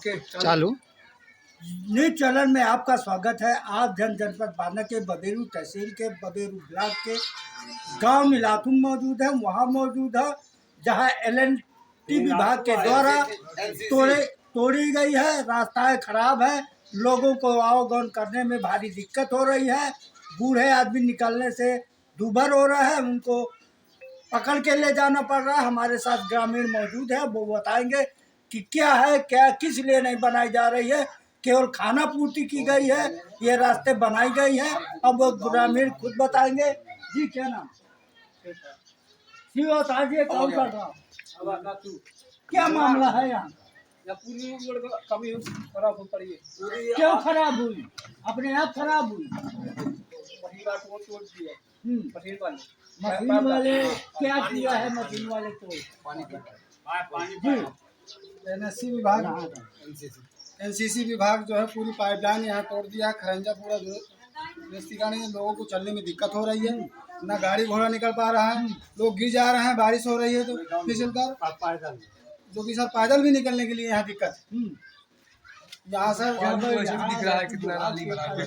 Okay चालू। News channel में आपका स्वागत है। आप जनपद बांदा के बबेरू तहसील के बबेरू ब्लॉक के गांव मिलातुम मौजूद है। वहां मौजूद है जहां LNT विभाग के द्वारा तोड़ी गई है। रास्ताएं खराब है, लोगों को आवागमन करने में भारी दिक्कत हो रही है। बूढ़े आदमी निकलने से दूभर हो रहा है, उनको पकड़ के ले जाना पड़ रहा है। हमारे साथ ग्रामीण मौजूद है, वो बताएंगे कि क्या है, क्या किस लिए नहीं बनाई जा रही है। केवल खाना पूर्ति की गई है, ये रास्ते बनाई गई है। अब वो ग्रामीण खुद बताएंगे। जी क्या नाम? कौन सा गाँव? क्या मामला है यहाँ? क्यों खराब हुई? अपने आप खराब हुई? मशीन वाले क्या किया है? मशीन वाले को एनसीसी विभाग जो है पूरी पाइपलाइन यहाँ तोड़ दिया है। खरंजा पूरा जिसके कारण लोगों को चलने में दिक्कत हो रही है, ना गाड़ी घोड़ा निकल पा रहा है, लोग गिर जा रहे हैं। बारिश हो रही है तो फिसलकर जो कि सर पैदल भी निकलने के लिए यहाँ दिक्कत यहाँ सर दिख रहा है कितना नाली बना रहे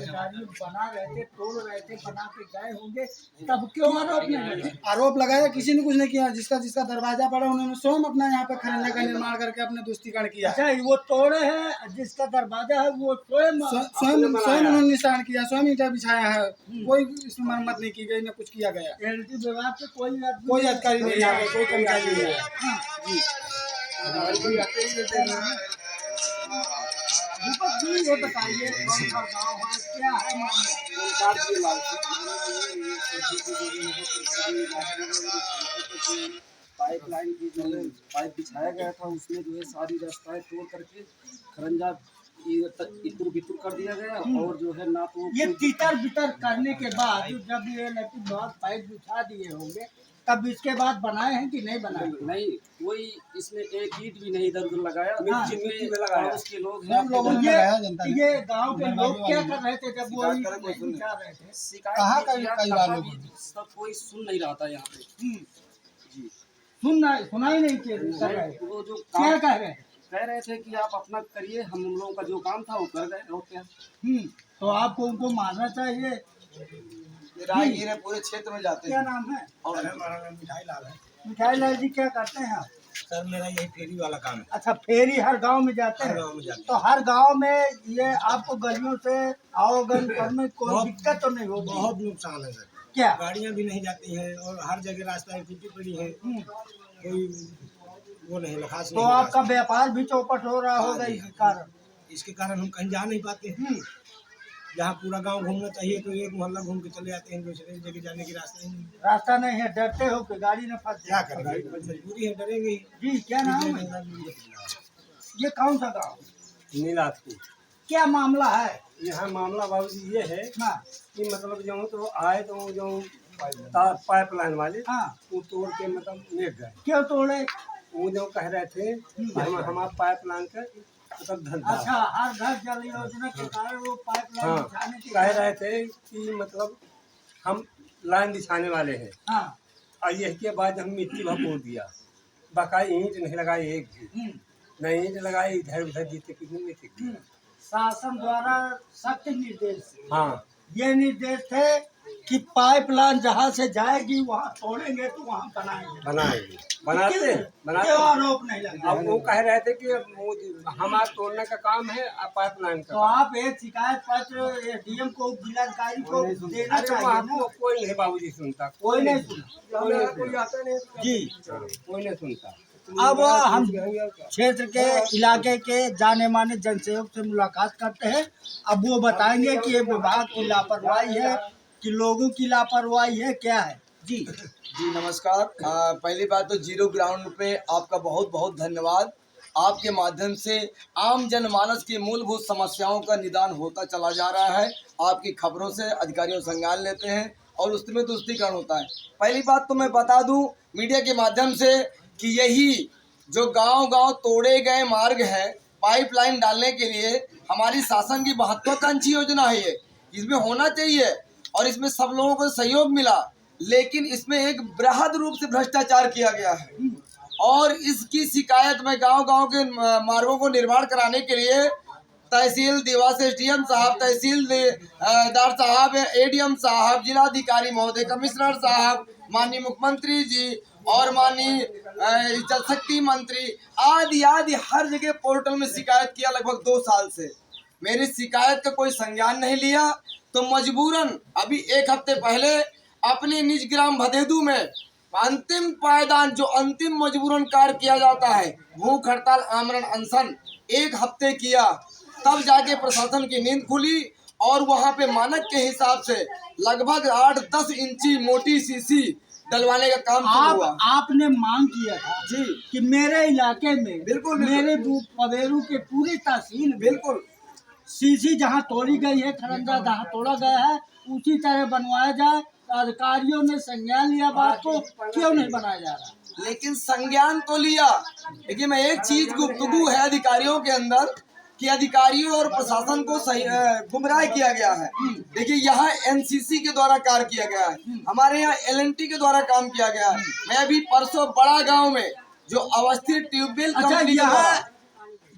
थे, तोड़ रहे थे, बना के गए होंगे, तब क्यों आरोप नहीं लगे? आरोप लगाया, किसी ने कुछ नहीं किया। जिसका दरवाजा पड़ा उन्होंने स्वयं अपना यहाँ पे खरंजा का निर्माण करके अपने दोस्तीकरण किया। अच्छा, वो तोड़े हैं, जिसका दरवाजा है वो स्वयं उन्होंने निशान किया, स्वयं ईंटा बिछाया है। कोई इसमें मरम्मत नहीं की गई, न कुछ किया गया। LNT विभाग से कोई अधिकारी नहीं आ गया, कोई कर्मचारी नहीं आया। ये बताइए कौन सा गाँव है, क्या है? पाइपलाइन की जो है पाइप बिछाया गया था, उसमें जो है सारी रास्ताएं तोड़ करके खरंजा इतर बितर कर दिया गया। और जो है ना तो ये तितर बितर करने के बाद जब ये LNT विभाग पाइप बिछा दिए होंगे, तब इसके बाद बनाए हैं कि नहीं बनाए? नहीं, कोई इसमें एक ईंट भी नहीं इधर उधर लगाया। उसके लोग हैं, ये गांव के लोग क्या कर रहे थे जब वो बिछा रहे थे? सब कोई सुन नहीं रहा था यहाँ पे। जी, सुना ही नहीं कर रहे। वो जो क्या कह रहे थे कि आप अपना करिए, हम उन लोगों का जो काम था वो कर गए। और क्या तो आपको उनको मानना चाहिए। राहगीर पूरे क्षेत्र में जाते क्या हैं। नाम है? और हमारा मिठाई लाल है। मिठाई लाल जी, क्या करते हैं आप? सर मेरा यही फेरी वाला काम है। अच्छा, फेरी हर गांव में जाते हैं? गाँव में जाते तो हर गांव में ये आपको गलियों से आवागमन करने में कोई दिक्कत तो नहीं होगी? बहुत नुकसान है सर। क्या? गाड़ियाँ भी नहीं जाती हैं और हर जगह रास्ता टूटी पड़ी है, कोई वो नहीं खास तो आपका व्यापार भी चौपट हो रहा होगा इसके कारण? इसके कारण हम कहीं जा नहीं पाते हैं। जहाँ पूरा गांव घूमना चाहिए तो एक मोहल्ला घूम के चले जाते हैं, दूसरे जगह जाने की रास्ता नहीं है, डरते हो कि गाड़ी न फंस क्या जाए? करें, मजबूरी है, डरेंगे। जी क्या नाम है? ये कौन सा गाँव? नीलाजपुर। क्या मामला है यहाँ मामला बाबूजी ये है हाँ? कि मतलब जो तो आए तो जो पाइपलाइन वाले वो तोड़ के मतलब लेट गए। क्यों तोड़े? वो जो कह रहे थे हमारा पाइपलाइन का मतलब धंधा। अच्छा, हर घर जल योजना के कारण वो पाइपलाइन हाँ, बिछाने के कह रहे थे कि मतलब हम लाइन बिछाने वाले हैं। हाँ। और यही के बाद हम मिट्टी भर दिया, बाकाई ईंट नहीं लगाई एक भी, नहीं ईंट लगाई, इधर उधर जीते कितने में थे। शासन द्वारा सख्त निर्देश, हाँ, ये निर्देश थे कि पाइपलाइन जहाँ से जाएगी वहाँ तोड़ेंगे तो वहाँ बनाएंगे। बनाते आरोप नहीं लगा? अब वो कह रहे थे कि हमारा तोड़ने का काम है, पाइपलाइन का। तो आप एक शिकायत पत्र DM को, जिलाधिकारी को देना चाहिए ना? कोई नहीं बाबूजी सुनता, कोई नहीं सुना। जी, कोई नहीं सुनता। अब हम क्षेत्र के इलाके के जाने माने जनसेवक से मुलाकात करते हैं। अब वो बताएंगे कि ये विभाग की लापरवाही है कि लोगों की लापरवाही है, क्या है। जी नमस्कार। पहली बात तो जीरो ग्राउंड पे आपका बहुत बहुत धन्यवाद। आपके माध्यम से आम जनमानस की मूलभूत समस्याओं का निदान होता चला जा रहा है। आपकी खबरों से अधिकारियों संज्ञान लेते हैं और उसमें तुष्टिकरण होता है। पहली बात तो मैं बता दूं मीडिया के माध्यम से कि यही जो गांव-गांव तोड़े गए मार्ग हैं पाइपलाइन डालने के लिए, हमारी शासन की महत्वाकांक्षी योजना है ये, इसमें होना चाहिए और इसमें सब लोगों को सहयोग मिला, लेकिन इसमें एक बृहद रूप से भ्रष्टाचार किया गया है। और इसकी शिकायत में गांव-गांव के मार्गों को निर्माण कराने के लिए तहसील देवास एसडीएम साहब, तहसीलदार साहब, एडीएम साहब, जिलाधिकारी महोदय, कमिश्नर साहब, माननीय मुख्यमंत्री जी और माननीय जल शक्ति मंत्री आदि आदि हर जगह पोर्टल में शिकायत किया लगभग 2 साल से। मेरी शिकायत का कोई संज्ञान नहीं लिया, तो मजबूरन अभी 1 हफ्ते पहले अपने निज ग्राम भदेदू में अंतिम पायदान, जो अंतिम मजबूरन कार्य किया जाता है, भूख हड़ताल आमरण अनशन 1 हफ्ते किया, तब जाके प्रशासन की नींद खुली और वहां पे मानक के हिसाब से लगभग 8-10 इंची मोटी सीसी डलवाने का काम शुरू हुआ। आपने मांग किया था जी कि मेरे इलाके में बिल्कुल, मेरे पवेरू के पूरी तहसील में बिल्कुल सीसी जहाँ तोड़ी गई है, खरंजा जहाँ तोड़ा गया है, उसी तरह बनवाया जाए। अधिकारियों ने संज्ञान लिया बात को, क्यों नहीं बनाया जा रहा? लेकिन संज्ञान तो लिया, लेकिन मैं एक चीज गुफ्तगू है अधिकारियों के अंदर कि अधिकारियों और प्रशासन को सही गुमराह किया गया है। देखिए यहाँ एनसीसी के द्वारा कार्य किया गया है, हमारे यहाँ एलएनटी के द्वारा काम किया गया है। मैं अभी परसों बड़ा गांव में जो अवस्थित ट्यूबवेल कंपनी के द्वारा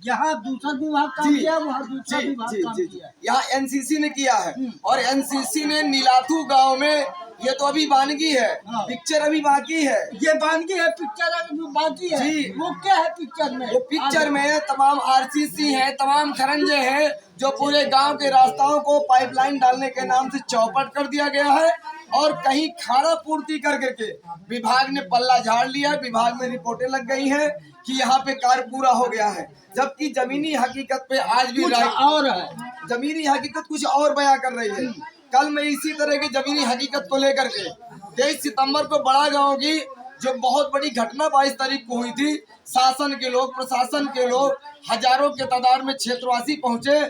यहाँ दूसरा विभाग काम किया, वहाँ दूसरा विभाग काम किया। यहाँ एनसीसी ने किया है और एनसीसी ने नीलाथू गांव में, ये तो अभी बानगी है, पिक्चर अभी बाकी है। ये बानगी है, पिक्चर अभी बाकी है जी। वो क्या है पिक्चर में? वो पिक्चर में तमाम आरसीसी हैं, तमाम खरंजे हैं, जो पूरे गांव के रास्ताओं को पाइपलाइन डालने के नाम से चौपट कर दिया गया है और कहीं खाना पूर्ति कर करके विभाग ने पल्ला झाड़ लिया। विभाग में रिपोर्टें लग गई हैं कि यहाँ पे कार्य पूरा हो गया है, जबकि जमीनी हकीकत पे आज भी कुछ और है। जमीनी हकीकत कुछ और बयां कर रही है। कल मैं इसी तरह की जमीनी हकीकत को लेकर के 23 सितंबर को बड़ा गांव की जो बहुत बड़ी घटना 22 तारीख को हुई थी, शासन के लोग, प्रशासन के लोग हजारों के तादाद में क्षेत्रवासी पहुंचे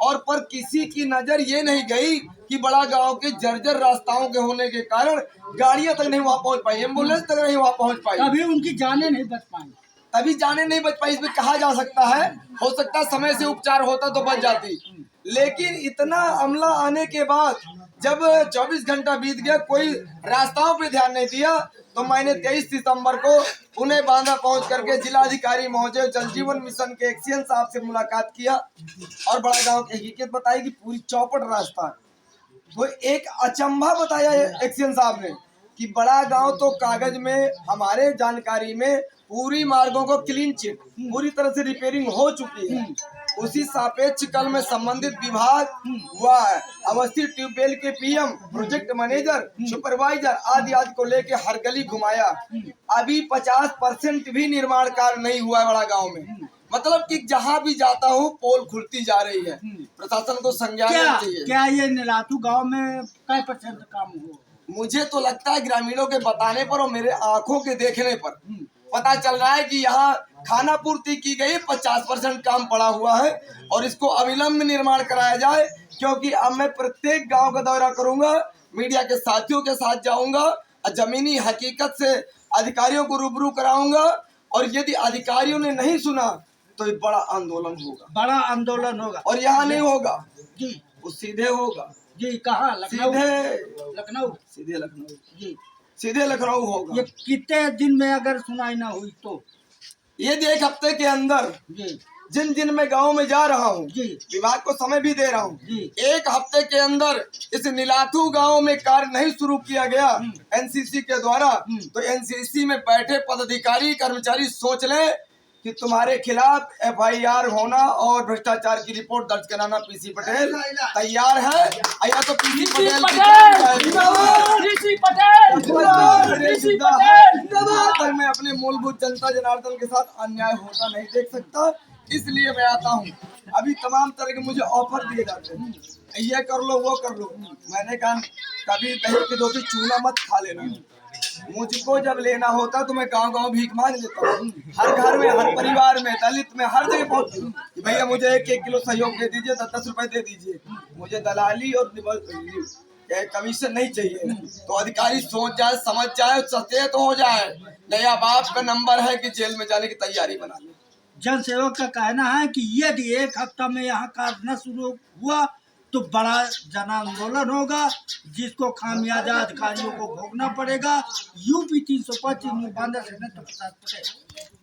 और पर किसी की नजर ये नहीं गई कि बड़ा गांव के जर्जर रास्ताओं के होने के कारण गाड़ियां तक नहीं वहां पहुंच पाई, एम्बुलेंस तक नहीं वहां पहुंच पाई, तभी उनकी जानें नहीं बच पाई। तभी जाने नहीं बच पाई। इसमें कहा जा सकता है, हो सकता है समय से उपचार होता तो बच जाती, लेकिन इतना अमला आने के बाद जब 24 घंटा बीत गया, कोई रास्ताओं पे ध्यान नहीं दिया, तो मैंने 23 सितंबर को पुणे बांधा पहुंच करके जिलाधिकारी महोदय, जल जीवन मिशन के एक्सीएन साहब से मुलाकात किया और बड़ा गांव की हकीकत बताई कि पूरी चौपट रास्ता है। तो एक अचंभा बताया एक्सीएन साहब ने कि बड़ा गांव तो कागज में, हमारे जानकारी में पूरी मार्गों को क्लीन चिट पूरी तरह से रिपेयरिंग हो चुकी है। उसी सापेक्ष कल में संबंधित विभाग व अवस्थित ट्यूबवेल के पीएम, प्रोजेक्ट मैनेजर, सुपरवाइजर आदि आदि को लेके हर गली घुमाया। अभी 50% भी निर्माण कार्य नहीं हुआ है बड़ा गांव में। मतलब कि जहां भी जाता हूं पोल खुलती जा रही है। प्रशासन को संज्ञान लेना चाहिए। क्या ये नीलाथू गांव में क्या % काम हुआ? मुझे तो लगता है ग्रामीणों के बताने पर और मेरे आंखों के देखने पर पता चल रहा है कि यहाँ खाना पूर्ति की गई, 50% काम पड़ा हुआ है और इसको अविलंब निर्माण कराया जाए। क्योंकि अब मैं प्रत्येक गांव का दौरा करूंगा, मीडिया के साथियों के साथ जाऊंगा, जमीनी हकीकत से अधिकारियों को रूबरू कराऊंगा और यदि अधिकारियों ने नहीं सुना तो ये बड़ा आंदोलन होगा, बड़ा आंदोलन होगा। और यहाँ नहीं होगा जी, वो सीधे होगा जी कहाँ? लखनऊ? लखनऊ, सीधे लखनऊ जी, सीधे लखनऊ होगा। ये कितने दिन में अगर सुनाई ना हुई तो? ये 1 हफ्ते के अंदर जी जिन जिन मैं गांव में जा रहा हूँ, जी, विभाग को समय भी दे रहा हूँ, जी, 1 हफ्ते के अंदर इस नीलाथू गांव में कार्य नहीं शुरू किया गया एनसीसी के द्वारा, तो एनसीसी में बैठे पदाधिकारी कर्मचारी सोच लें कि तुम्हारे खिलाफ FIR होना और भ्रष्टाचार की रिपोर्ट दर्ज कराना पीसी पटेल तैयार है। या तो पीसी पटेल पर मैं अपने मूलभूत जनता जनार्दन के साथ अन्याय होता नहीं देख सकता, इसलिए मैं आता हूँ। अभी तमाम तरह के मुझे ऑफर दिए जाते हैं, ये कर लो वो कर लो। मैंने कहा कभी दही की रोटी चूना मत खा लेना। मुझको जब लेना होता तो मैं गांव गांव भीख मांग लेता हूँ, हर घर में, हर परिवार में, दलित में, हर जगह पहुँच कि भैया मुझे 1-1 किलो सहयोग दे दीजिए, 10-10 रुपए दे दीजिए। मुझे दलाली और कमीशन नहीं चाहिए। तो अधिकारी सोच जाए, समझ जाए, सचेत हो जाए, नया बाप का नंबर है कि जेल में जाने की तैयारी बना ले। जन सेवक का कहना है कि यदि 1 हफ्ता में यहाँ कार्य न शुरू हुआ तो बड़ा जन आंदोलन होगा, जिसको खामियाजा अधिकारियों को भोगना पड़ेगा। यूपी 325 बांदा से प्रसाद पटेल।